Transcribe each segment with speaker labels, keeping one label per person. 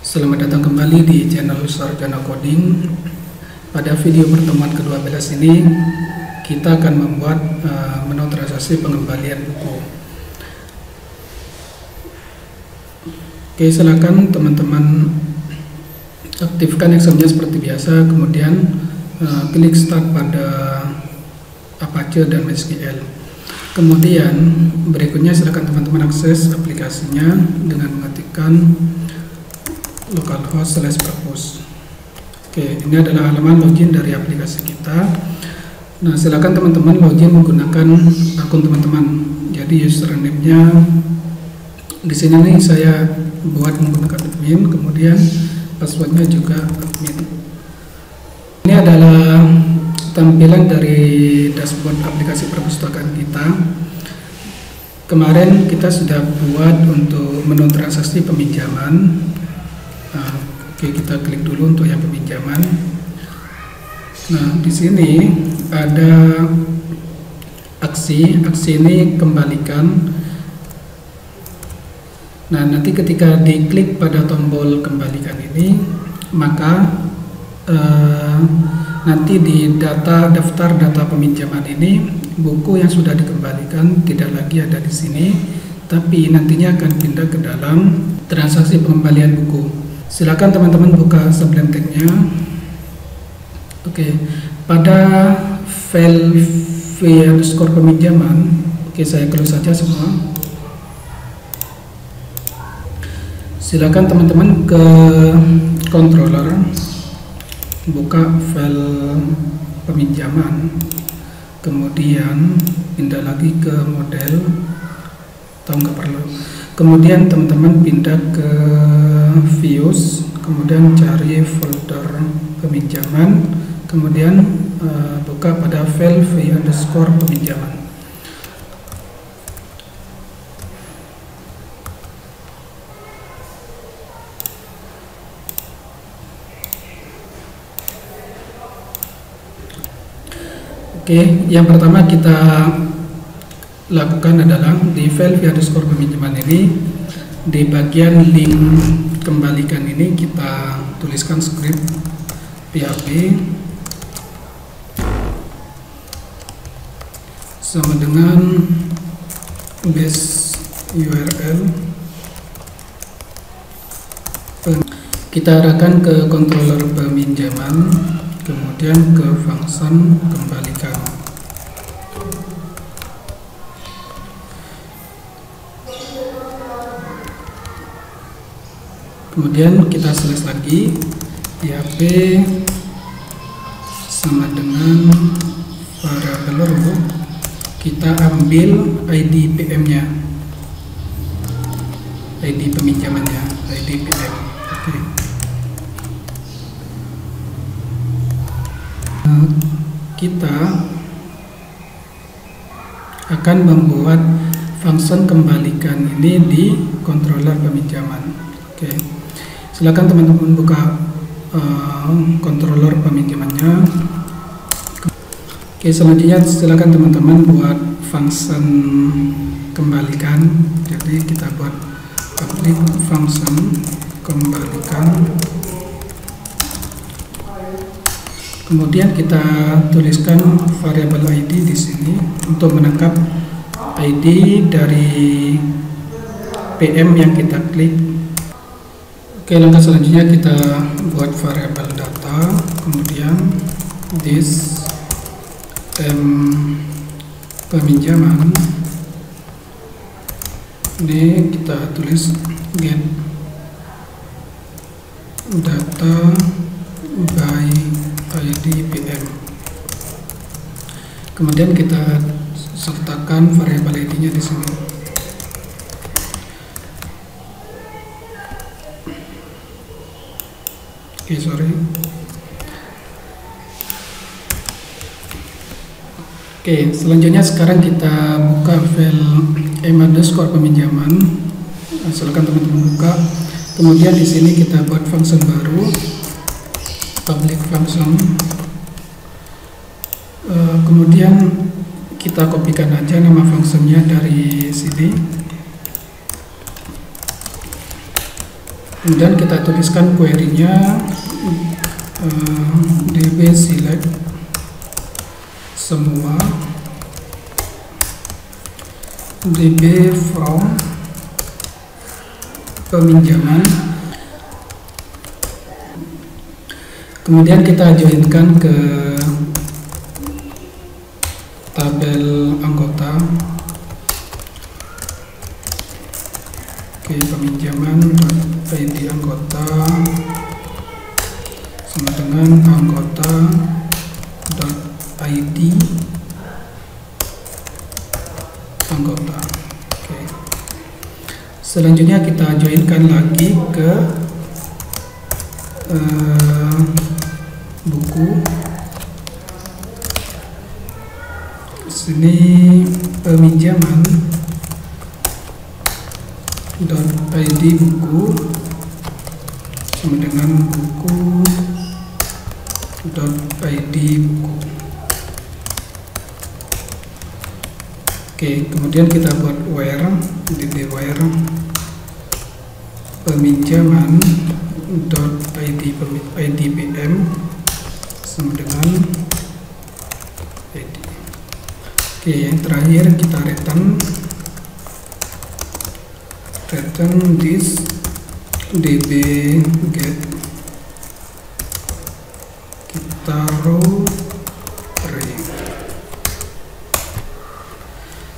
Speaker 1: Selamat datang kembali di channel Sarjana Coding. Pada video pertemuan ke-12 ini kita akan membuat menu transaksi pengembalian buku. Oke, silakan teman-teman aktifkan Excel-nya seperti biasa, kemudian klik start pada Apache dan MySQL. Kemudian berikutnya silakan teman-teman akses aplikasinya dengan mengetikkan localhost/purpose. Oke, ini adalah halaman login dari aplikasi kita. Nah, silakan teman-teman login menggunakan akun teman-teman. Jadi username-nya di sini nih saya buat menggunakan admin, kemudian passwordnya juga admin. Ini adalah tampilan dari dashboard aplikasi perpustakaan kita. Kemarin kita sudah buat untuk menu transaksi peminjaman. Oke, kita klik dulu untuk yang peminjaman. Nah, di sini ada aksi ini kembalikan. Nah, nanti ketika diklik pada tombol kembalikan ini, maka nanti di daftar data peminjaman ini buku yang sudah dikembalikan tidak lagi ada di sini, tapi nantinya akan pindah ke dalam transaksi pengembalian buku. Silakan teman-teman buka sublime tag-nya. Oke, pada file v_peminjaman, oke, saya close saja semua. Silakan teman-teman ke controller, buka file peminjaman, kemudian pindah lagi ke model, atau nggak perlu. Kemudian teman-teman pindah ke views, kemudian cari folder peminjaman, kemudian buka pada file v_peminjaman. Oke, yang pertama kita lakukan adalah di file v_peminjaman ini, di bagian link kembalikan ini kita tuliskan script PHP sama dengan base URL. Kita arahkan ke controller peminjaman, kemudian ke function kembalikan. Kemudian kita selesai lagi, PHP sama dengan variabel row, kita ambil ID PM-nya, ID peminjamannya, ID PM. Oke. Kita akan membuat function kembalikan ini di controller peminjaman. Oke. Silakan teman-teman buka controller peminjamannya. Oke, selanjutnya silakan teman-teman buat function kembalikan. Jadi kita buat public function kembalikan. Kemudian kita tuliskan variabel ID di sini untuk menangkap ID dari PM yang kita klik. Oke, langkah selanjutnya kita buat variabel data, kemudian this peminjaman ini kita tulis get data by ID PM. Kemudian kita sertakan variabel ID-nya di sini. Oke, sorry. Oke, selanjutnya sekarang kita buka file m_peminjaman. Silakan teman-teman buka. Kemudian di sini kita buat function baru, public function. Kemudian kita kopikan aja nama fungsinya dari sini. Kemudian kita tuliskan query-nya db select semua db from peminjaman. Kemudian kita joinkan ke tabel anggota. Oke, peminjaman id anggota sama dengan anggota id anggota. Oke. Selanjutnya kita joinkan lagi ke buku. Sini peminjaman .id buku sama dengan buku .id buku. Oke, kemudian kita buat where db where peminjaman .id pm sama dengan id. Oke, yang terakhir kita return this db get kita row array.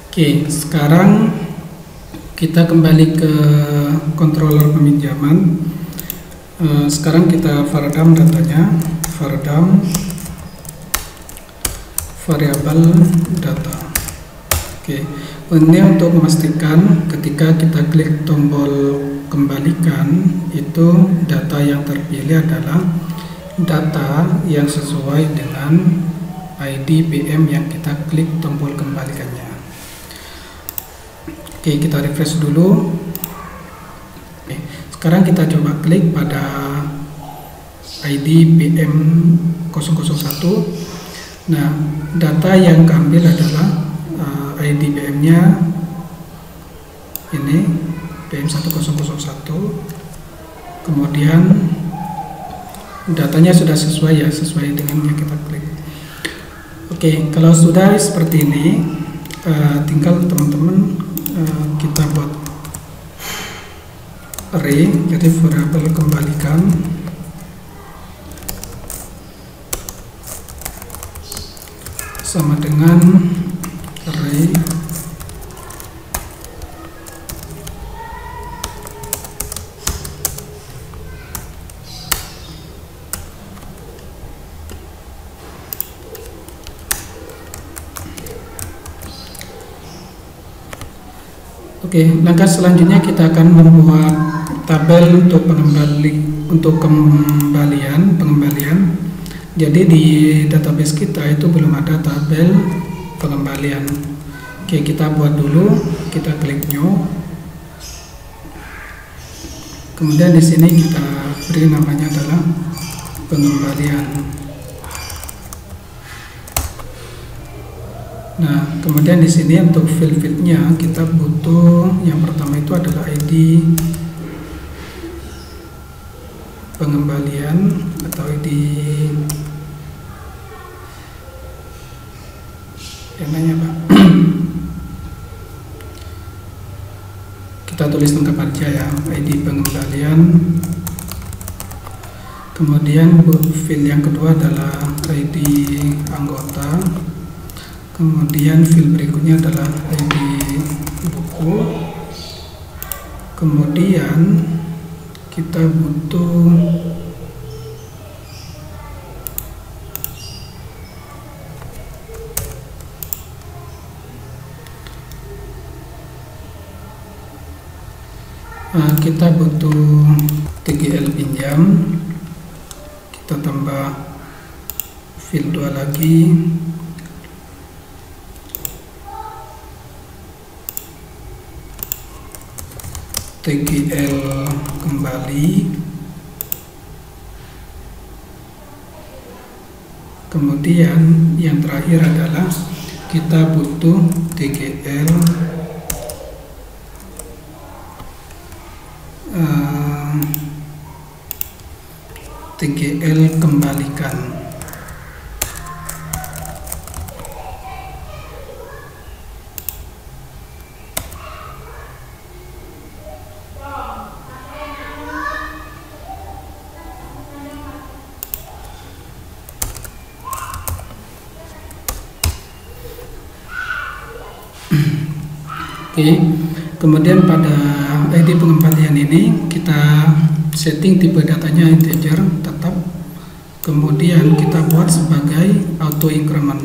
Speaker 1: Oke, sekarang kita kembali ke controller peminjaman. Sekarang kita var_dam datanya, var_dam variabel data. Oke, ini untuk memastikan ketika kita klik tombol kembalikan, itu data yang terpilih adalah data yang sesuai dengan ID PM yang kita klik tombol kembalikannya. Oke, kita refresh dulu. Oke, sekarang kita coba klik pada ID PM 001. Nah, data yang keambil adalah ID PM-nya ini PM1001. Kemudian datanya sudah sesuai ya, sesuai dengan yang kita klik. Oke, kalau sudah seperti ini, tinggal teman-teman kita buat array, jadi variabel kembalikan sama dengan array Oke, langkah selanjutnya kita akan membuat tabel untuk pengembalian. Jadi di database kita itu belum ada tabel pengembalian. Oke, kita buat dulu. Kita klik new. Kemudian di sini kita beri namanya adalah pengembalian. Nah, kemudian di sini untuk field-fieldnya kita butuh yang pertama itu adalah ID pengembalian atau ID yang nanya Pak. Kita tulis lengkap aja ya, ID pengembalian. Kemudian field yang kedua adalah ID anggota. Kemudian field berikutnya adalah ID buku. Kemudian kita butuh TGL pinjam. Kita tambah field 2 lagi. TGL kembali, kemudian yang terakhir adalah kita butuh TGL TGL kembalikan. Oke, kemudian pada ID pengembalian ini kita setting tipe datanya integer tetap, kemudian kita buat sebagai auto increment.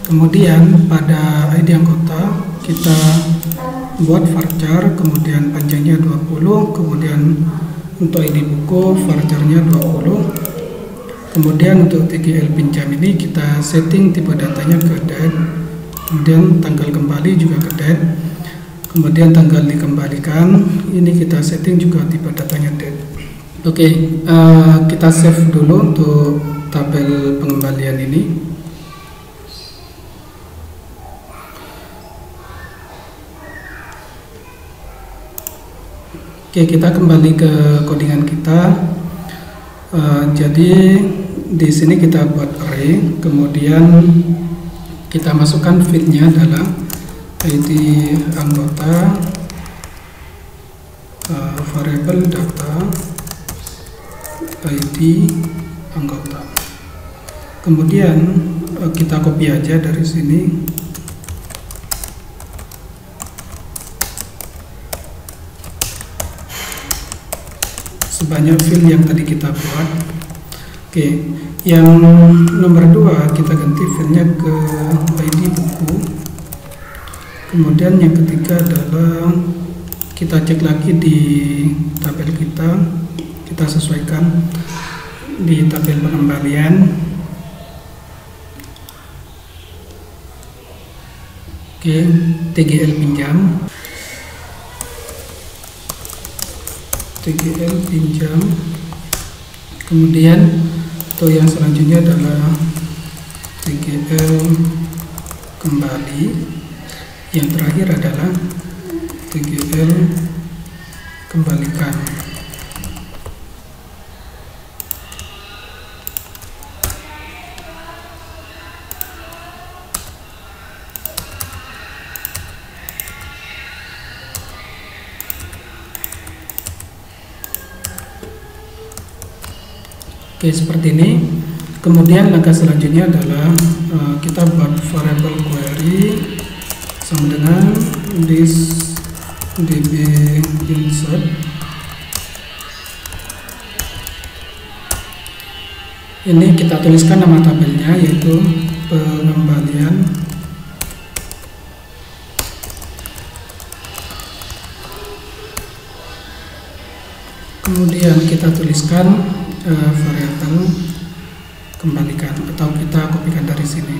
Speaker 1: Kemudian pada ID anggota kita buat varchar, kemudian panjangnya 20, kemudian untuk ID buku varcharnya 20. Kemudian untuk TGL pinjam ini kita setting tipe datanya ke date, kemudian tanggal kembali juga ke date, kemudian tanggal dikembalikan ini kita setting juga tipe datanya date. Oke, kita save dulu untuk tabel pengembalian ini. Oke, kita kembali ke codingan kita. Jadi di sini kita buat array, kemudian kita masukkan fieldnya adalah ID anggota, variable data ID anggota. Kemudian kita copy aja dari sini. Sebanyak field yang tadi kita buat. Oke, yang nomor 2 kita ganti fieldnya ke ID buku. Kemudian yang ketiga adalah kita cek lagi di tabel kita sesuaikan di tabel pengembalian. Oke, TGL pinjam. TGL pinjam. Kemudian untuk yang selanjutnya adalah TGL kembali. Yang terakhir adalah TGL kembalikan. Oke, seperti ini. Kemudian langkah selanjutnya adalah kita buat variable query sama dengan this db insert. Ini kita tuliskan nama tabelnya yaitu pengembalian. Kemudian kita tuliskan variabel kembalikan atau kita kopikan dari sini.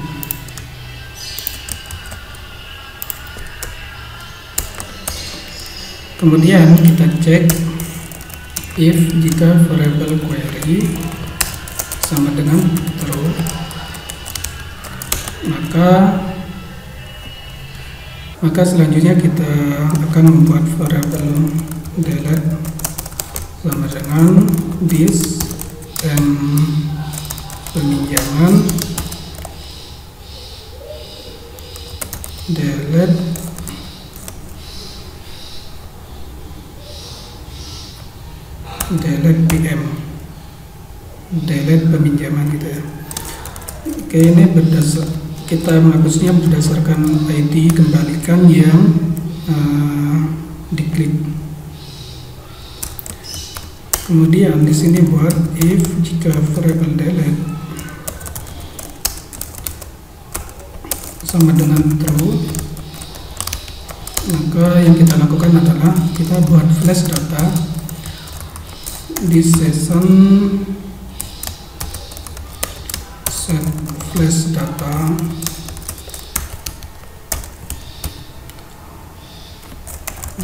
Speaker 1: Kemudian kita cek if jika variable query sama dengan true, maka selanjutnya kita akan membuat variable delete sama dengan this and peminjaman delete PM, delete peminjaman gitu ya. Oke, ini kita menghapusnya berdasarkan ID kembalikan yang diklik. Kemudian di sini buat if jika variable delete sama dengan true, maka yang kita lakukan adalah kita buat flash data di session set flash data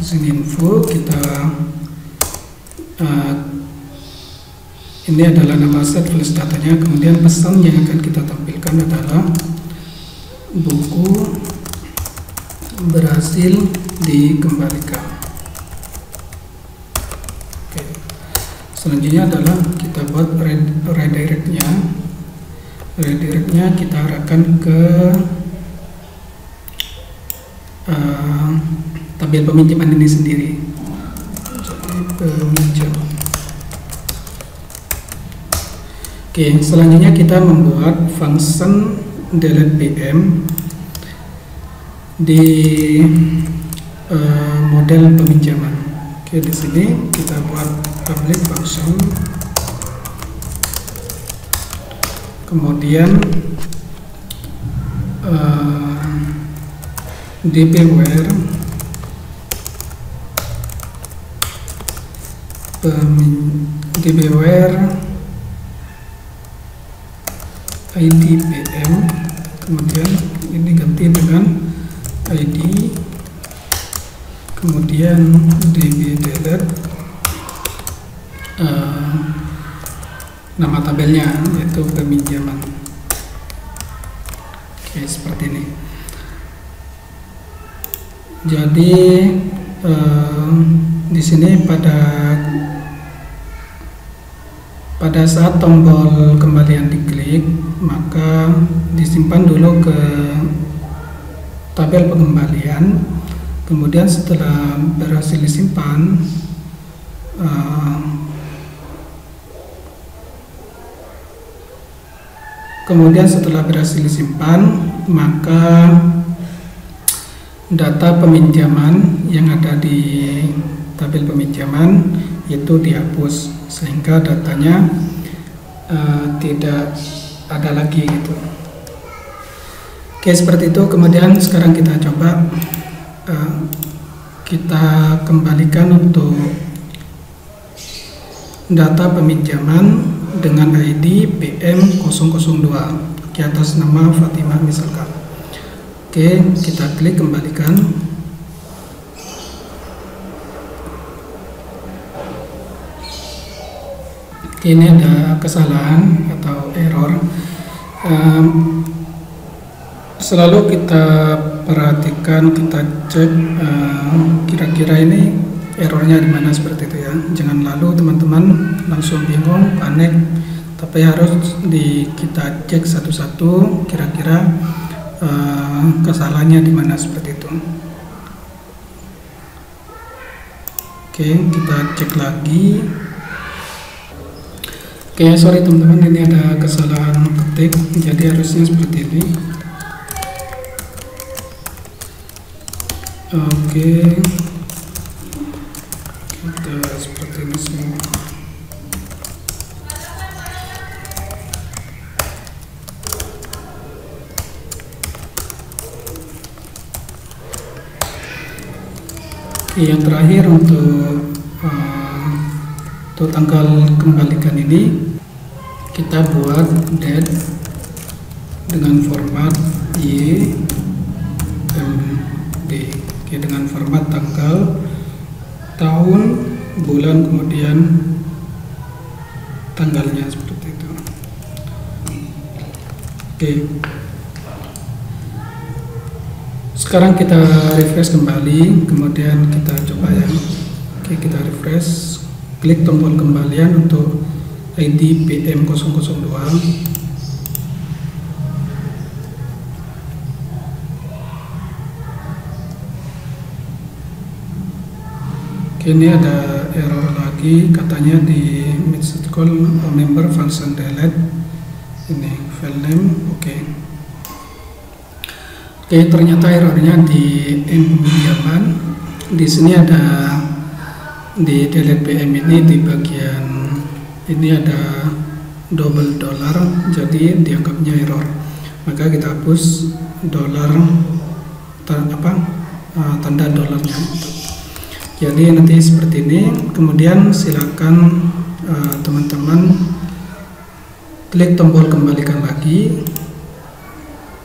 Speaker 1: di sini info kita ini adalah nama set flash datanya. Kemudian pesan yang akan kita tampilkan adalah buku berhasil dikembalikan. Selanjutnya adalah kita buat redirectnya. Redirectnya kita arahkan ke tabel peminjaman ini sendiri. Jadi peminjam. Oke, selanjutnya kita membuat function delete PM di model peminjaman. Oke, di sini kita buat public function, kemudian dpware id PM, kemudian ini ganti dengan id, kemudian db delete nama tabelnya yaitu peminjaman. Oke, seperti ini. Jadi di sini pada saat tombol kembalian diklik, maka disimpan dulu ke tabel pengembalian. Kemudian setelah berhasil disimpan, maka data peminjaman yang ada di tabel peminjaman itu dihapus, sehingga datanya tidak ada lagi gitu. Oke, seperti itu. Kemudian sekarang kita coba kita kembalikan untuk data peminjaman dengan ID PM002 di atas nama Fatimah misalkan. Oke, kita klik kembalikan. Oke, ini ada kesalahan atau error. Selalu kita perhatikan, kita cek kira-kira ini errornya di mana, seperti itu ya. Jangan lalu teman-teman langsung bingung, panik, tapi harus kita cek satu-satu kira-kira kesalahannya di mana, seperti itu. Oke, kita cek lagi. Oke, sorry teman-teman, ini ada kesalahan ketik, jadi harusnya seperti ini. Oke, kita seperti ini semua. Yang terakhir untuk tanggal kembalikan ini, kita buat date dengan format YMD, dengan format tanggal, tahun, bulan, kemudian tanggalnya, seperti itu. Oke. Sekarang kita refresh kembali, kemudian kita coba ya. Oke, kita refresh, klik tombol kembalian untuk ID PM002. Oke, ini ada error lagi, katanya di message call member function delete. Ini file name. Oke. Oke, ternyata errornya di peminjaman. Di sini ada di delete PM ini, di bagian ini ada double dollar, jadi dianggapnya error. Maka kita hapus dollar, tanda dolarnya. Jadi nanti seperti ini. Kemudian silakan teman-teman klik tombol kembalikan lagi.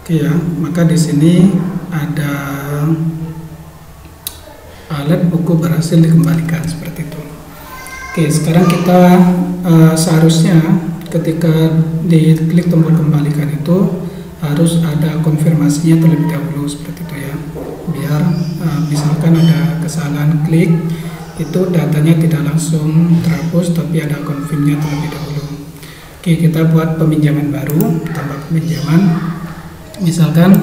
Speaker 1: Oke ya, maka di sini ada alat buku berhasil dikembalikan, seperti itu. Oke, sekarang kita seharusnya ketika diklik tombol kembalikan itu harus ada konfirmasinya terlebih dahulu, seperti itu ya. Biar misalkan ada kesalahan klik, itu datanya tidak langsung terhapus, tapi ada confirmnya terlebih dahulu. Oke, kita buat peminjaman baru, tambah peminjaman. Misalkan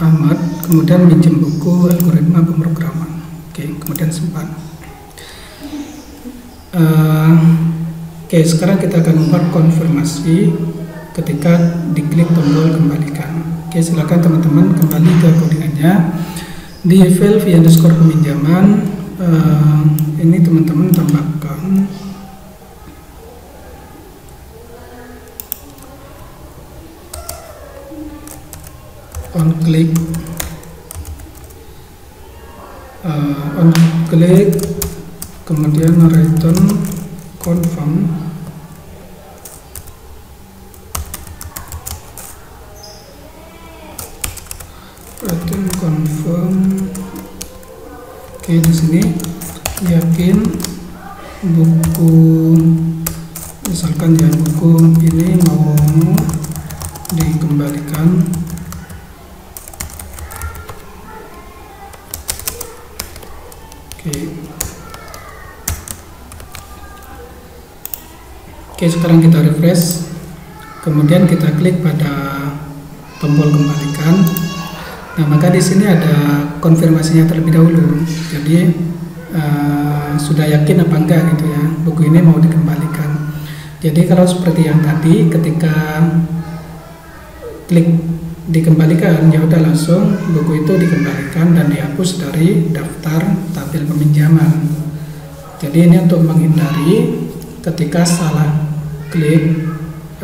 Speaker 1: Ahmad kemudian minjem buku algoritma pemrograman. Oke, kemudian simpan. Oke, sekarang kita akan membuat konfirmasi ketika diklik tombol kembalikan. Oke, silakan teman-teman kembali ke codingannya di file v_peminjaman. Ini teman-teman tambahkan on click kemudian return confirm, Oke, di sini yakin buku, misalkan ya buku ini mau dikembalikan. Oke, sekarang kita refresh, kemudian kita klik pada tombol kembalikan. Nah, maka di sini ada konfirmasinya terlebih dahulu. Jadi sudah yakin apa enggak gitu ya, buku ini mau dikembalikan. Jadi kalau seperti yang tadi, ketika klik dikembalikan, ya udah langsung buku itu dikembalikan dan dihapus dari daftar tabel peminjaman. Jadi ini untuk menghindari ketika salah klik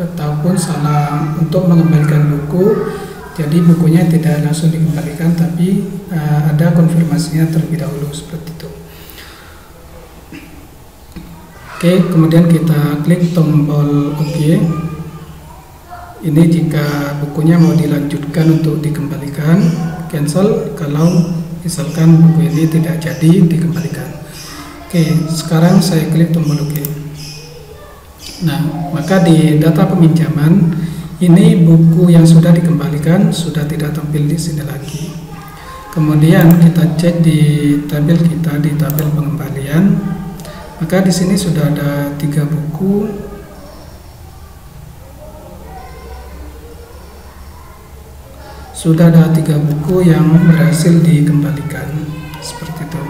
Speaker 1: ataupun salah untuk mengembalikan buku, jadi bukunya tidak langsung dikembalikan, tapi ada konfirmasinya terlebih dahulu seperti itu. Oke, kemudian kita klik tombol OK. Ini jika bukunya mau dilanjutkan untuk dikembalikan, cancel kalau misalkan buku ini tidak jadi dikembalikan. Oke, sekarang saya klik tombol OK. Nah, maka di data peminjaman ini buku yang sudah dikembalikan sudah tidak tampil di sini lagi. Kemudian kita cek di tabel kita, di tabel pengembalian, maka di sini sudah ada 3 buku. Sudah ada 3 buku yang berhasil dikembalikan seperti itu.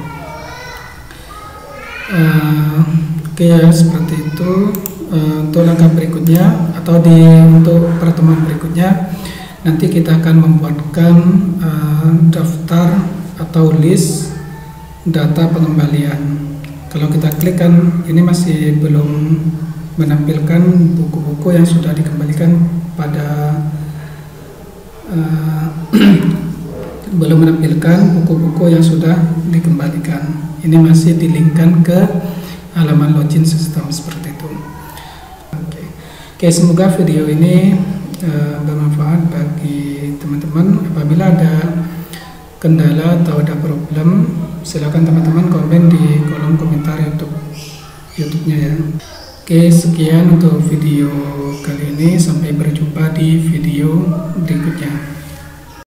Speaker 1: Oke ya, seperti itu. Untuk langkah berikutnya atau untuk pertemuan berikutnya, nanti kita akan membuatkan daftar atau list data pengembalian. Kalau kita klik kan ini masih belum menampilkan buku-buku yang sudah dikembalikan pada belum menampilkan buku-buku yang sudah dikembalikan. Ini masih dilingkan ke halaman login sistem seperti itu. Oke, semoga video ini bermanfaat bagi teman-teman. Apabila ada kendala atau ada problem, silakan teman-teman komen di kolom komentar YouTube-nya ya. Oke, sekian untuk video kali ini. Sampai berjumpa di video berikutnya.